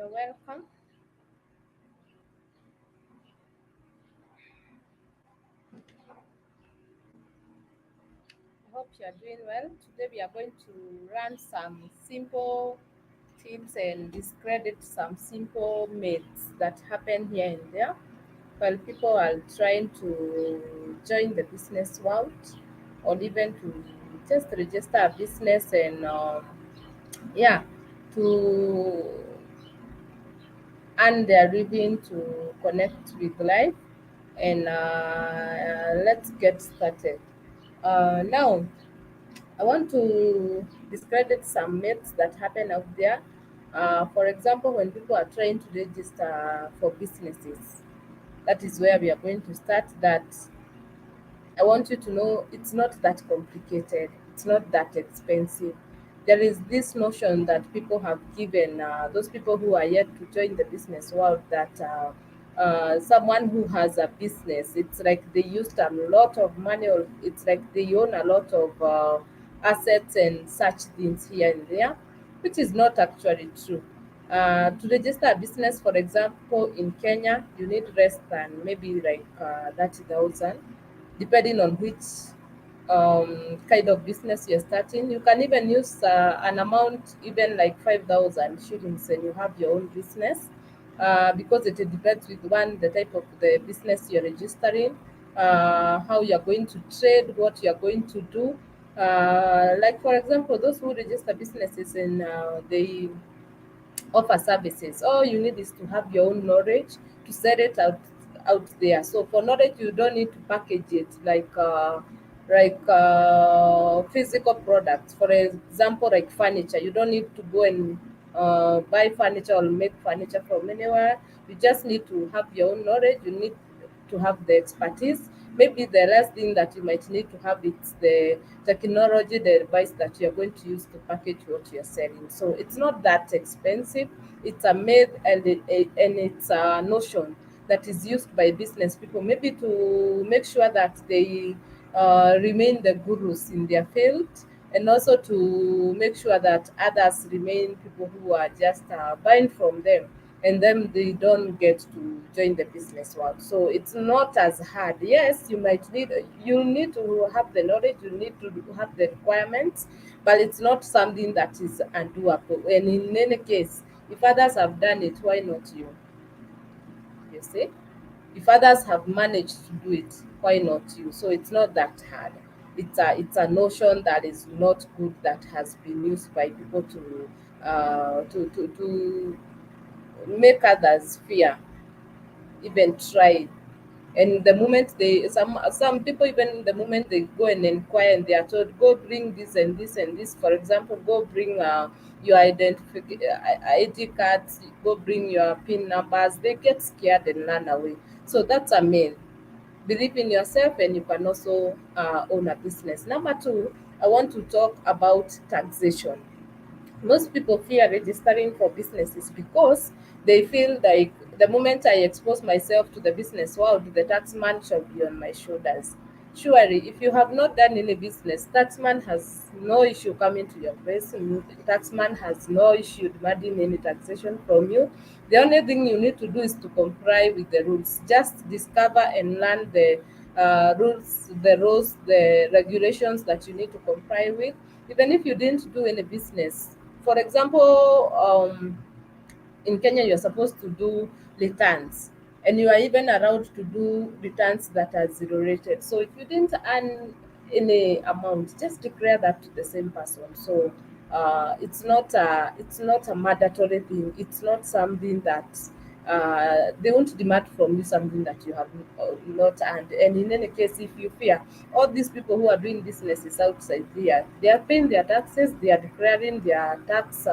You're welcome. I hope you're doing well. Today we are going to run some simple tips and discredit some simple myths that happen here and there while people are trying to join the business world or even to just register a business and yeah, to earn their living, to connect with life. And let's get started. Now, I want to discredit some myths that happen out there. For example, when people are trying to register for businesses, that is where we are going to start. That I want you to know it's not that complicated, it's not that expensive. There is this notion that people have given those people who are yet to join the business world that someone who has a business, it's like they used a lot of money, or it's like they own a lot of assets and such things here and there, which is not actually true. To register a business, for example, in Kenya, you need less than maybe like 30,000 depending on which kind of business you're starting. You can even use an amount even like 5,000 shillings and you have your own business, because it depends with one, the type of the business you're registering, how you're going to trade, what you're going to do. Like for example, those who register businesses and they offer services. All you need is to have your own knowledge to set it out there. So for knowledge, you don't need to package it like physical products. For example, like furniture, you don't need to go and buy furniture or make furniture from anywhere. You just need to have your own knowledge. You need to have the expertise. Maybe the last thing that you might need to have is the technology, the device that you're going to use to package what you're selling. So it's not that expensive. It's a myth, and it's a notion that is used by business people, maybe to make sure that they remain the gurus in their field, and also to make sure that others remain people who are just buying from them, and then they don't get to join the business world. So it's not as hard. Yes, you need to have the knowledge, you need to have the requirements, but it's not something that is undoable. And in any case, if others have done it, why not you? You see, if others have managed to do it, why not you? So it's not that hard. It's a notion that is not good, that has been used by people to make others fear even try. And the moment they some people, even the moment they go and inquire and they are told, go bring this and this and this, for example, go bring your identification ID cards, go bring your pin numbers, they get scared and run away. So that's a myth. Believe in yourself and you can also own a business. Number two, I want to talk about taxation. Most people fear registering for businesses because they feel like the moment I expose myself to the business world, the taxman shall be on my shoulders. Surely, if you have not done any business, taxman has no issue coming to your place. Taxman has no issue demanding any taxation from you. The only thing you need to do is to comply with the rules. Just discover and learn the rules, the regulations that you need to comply with. Even if you didn't do any business, for example, in Kenya, you're supposed to do returns, and you are even allowed to do returns that are zero rated. So if you didn't earn any amount, just declare that to the same person. So it's not a mandatory thing. It's not something that they won't demand from you something that you have not earned. And in any case, if you fear, all these people who are doing businesses outside there, they are paying their taxes, they are declaring their tax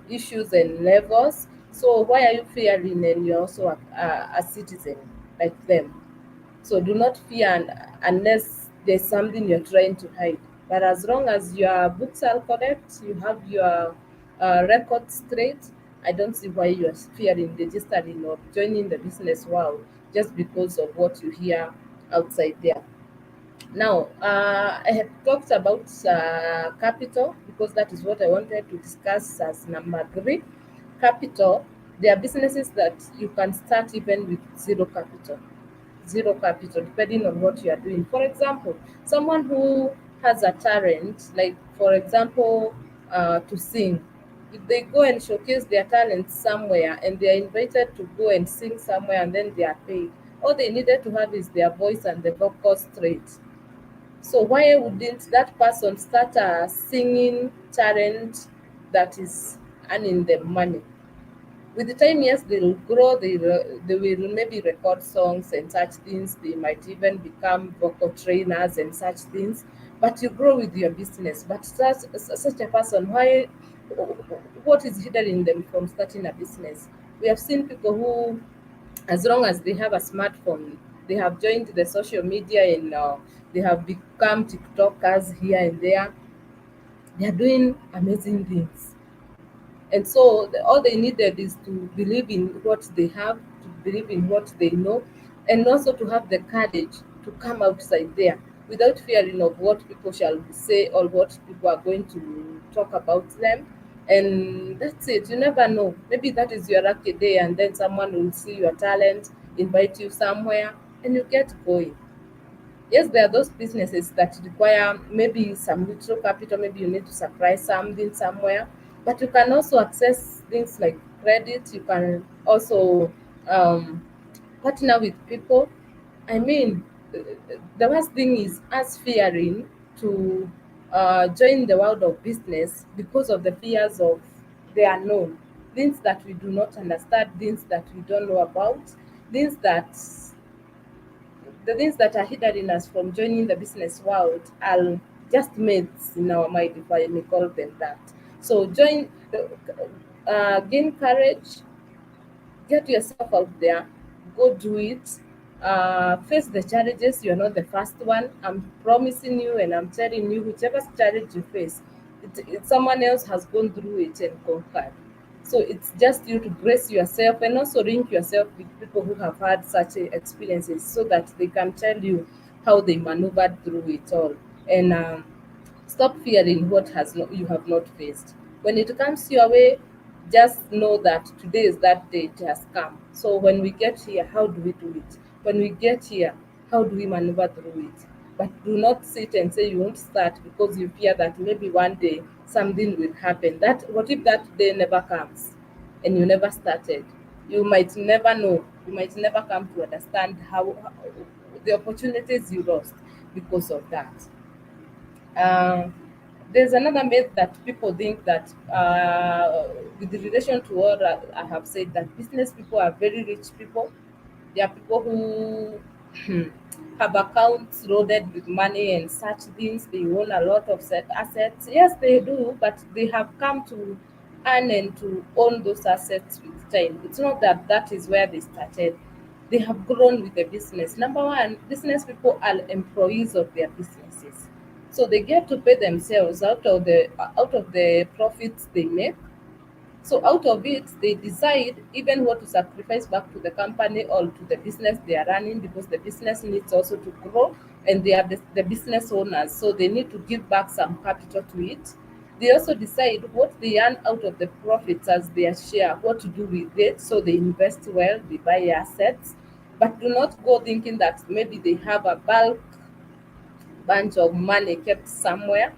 issues and levels. So why are you fearing, and you're also a citizen like them? So do not fear unless there's something you're trying to hide. But as long as your books are correct, you have your record straight, I don't see why you're fearing registering or joining the business world just because of what you hear outside there. Now, I have talked about capital because that is what I wanted to discuss as number three. Capital. There are businesses that you can start even with zero capital, depending on what you are doing. For example, someone who has a talent, like for example, to sing, if they go and showcase their talent somewhere and they are invited to go and sing somewhere and then they are paid, all they needed to have is their voice and the vocal straight. So why wouldn't that person start a singing talent that is earning them money? With the time, yes, they'll grow, they will maybe record songs and such things. They might even become vocal trainers and such things. But you grow with your business. But such a person, why, what is hindering them from starting a business? We have seen people who, as long as they have a smartphone, they have joined the social media and they have become TikTokers here and there. They are doing amazing things. And so all they needed is to believe in what they have, to believe in what they know, and also to have the courage to come outside there without fearing of what people shall say or what people are going to talk about them. And that's it. You never know. Maybe that is your lucky day, and then someone will see your talent, invite you somewhere, and you get going. Yes, there are those businesses that require maybe some little capital, maybe you need to supply something somewhere, but you can also access things like credit. You can also um, partner with people. I mean, the worst thing is us fearing to join the world of business because of the fears of the unknown, things that we do not understand, things that we don't know about, things that the things that are hindering us from joining the business world are just myths in our mind, if I may call them that. So gain courage, get yourself out there, go do it, face the challenges. You're not the first one. I'm promising you and I'm telling you, whichever challenge you face, someone else has gone through it and conquered. So it's just you to brace yourself and also link yourself with people who have had such experiences so that they can tell you how they maneuvered through it all. And stop fearing what you have not faced. When it comes your way, just know that today is that day, it has come. So when we get here, how do we do it? When we get here, how do we maneuver through it? But do not sit and say you won't start because you fear that maybe one day something will happen. That what if that day never comes and you never started? You might never know. You might never come to understand how the opportunities you lost because of that. Uh, there's another myth that people think that, with relation to what I have said, that business people are very rich people. There are people who have accounts loaded with money and such things. They own a lot of set assets. Yes, they do, but they have come to earn and to own those assets with time. It's not that that is where they started. They have grown with the business. Number one, business people are employees of their businesses, so they get to pay themselves out of the profits they make. So out of it, they decide even what to sacrifice back to the company or to the business they are running, because the business needs also to grow and they are the business owners. So they need to give back some capital to it. They also decide what they earn out of the profits as their share, what to do with it. So they invest well, they buy assets, but do not go thinking that maybe they have a bulk bunch of money kept somewhere.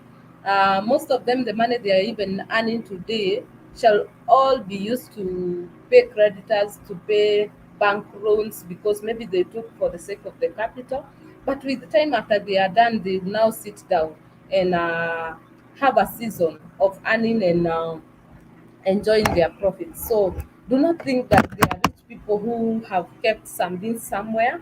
Most of them, the money they are even earning today shall all be used to pay creditors, to pay bank loans, because maybe they took for the sake of the capital. But with the time after they are done, they now sit down and have a season of earning and enjoying their profits. So do not think that they are rich people who have kept something somewhere.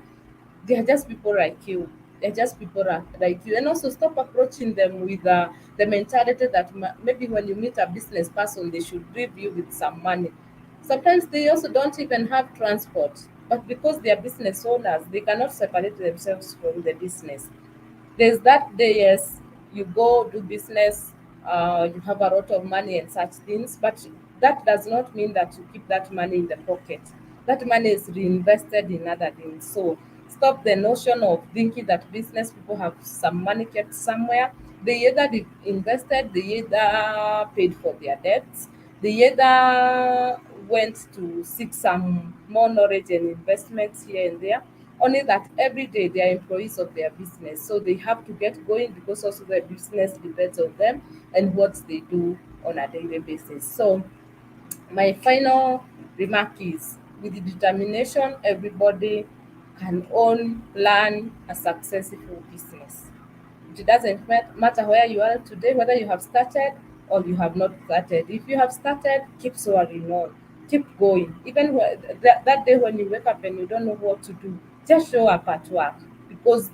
They are just people like you. They're just people like you. And also stop approaching them with the mentality that maybe when you meet a business person, they should give you with some money. Sometimes they also don't even have transport, but because they are business owners, they cannot separate themselves from the business. There's that day, yes, you go do business, you have a lot of money and such things, but that does not mean that you keep that money in the pocket. That money is reinvested in other things. So stop the notion of thinking that business people have some money kept somewhere. They either invested, they either paid for their debts, they either went to seek some more knowledge and investments here and there. Only that every day they are employees of their business, so they have to get going because also their business depends on them and what they do on a daily basis. So my final remark is, with the determination, everybody can own, learn a successful business. It doesn't matter where you are today, whether you have started or you have not started. If you have started, keep soaring on, keep going. Even that day when you wake up and you don't know what to do, just show up at work, because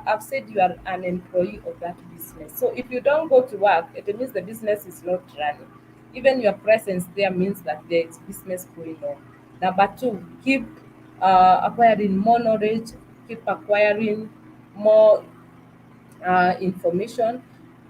I've said you are an employee of that business. So if you don't go to work, it means the business is not running. Even your presence there means that there is business going on. Number two, keep acquiring more knowledge, keep acquiring more information,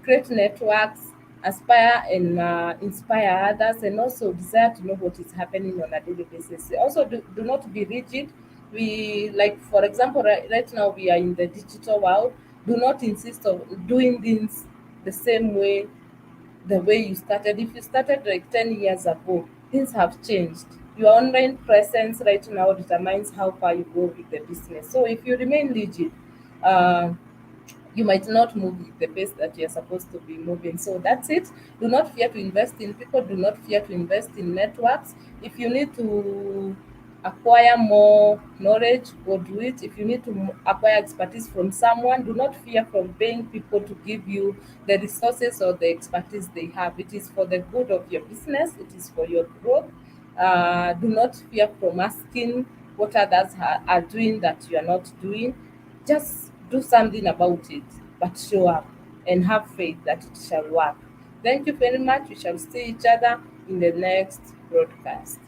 create networks, aspire and inspire others, and also desire to know what is happening on a daily basis. Also, do not be rigid. We, like, for example, right now we are in the digital world. Do not insist on doing things the same way, the way you started. If you started like 10 years ago, things have changed. Your online presence right now determines how far you go with the business. So if you remain rigid, uh, you might not move with the pace that you're supposed to be moving. So that's it. Do not fear to invest in people, do not fear to invest in networks. If you need to acquire more knowledge, go do it. If you need to acquire expertise from someone, do not fear from paying people to give you the resources or the expertise they have. It is for the good of your business, it is for your growth. Do not fear from asking what others are doing that you are not doing. Just do something about it, but show up and have faith that it shall work. Thank you very much. We shall see each other in the next broadcast.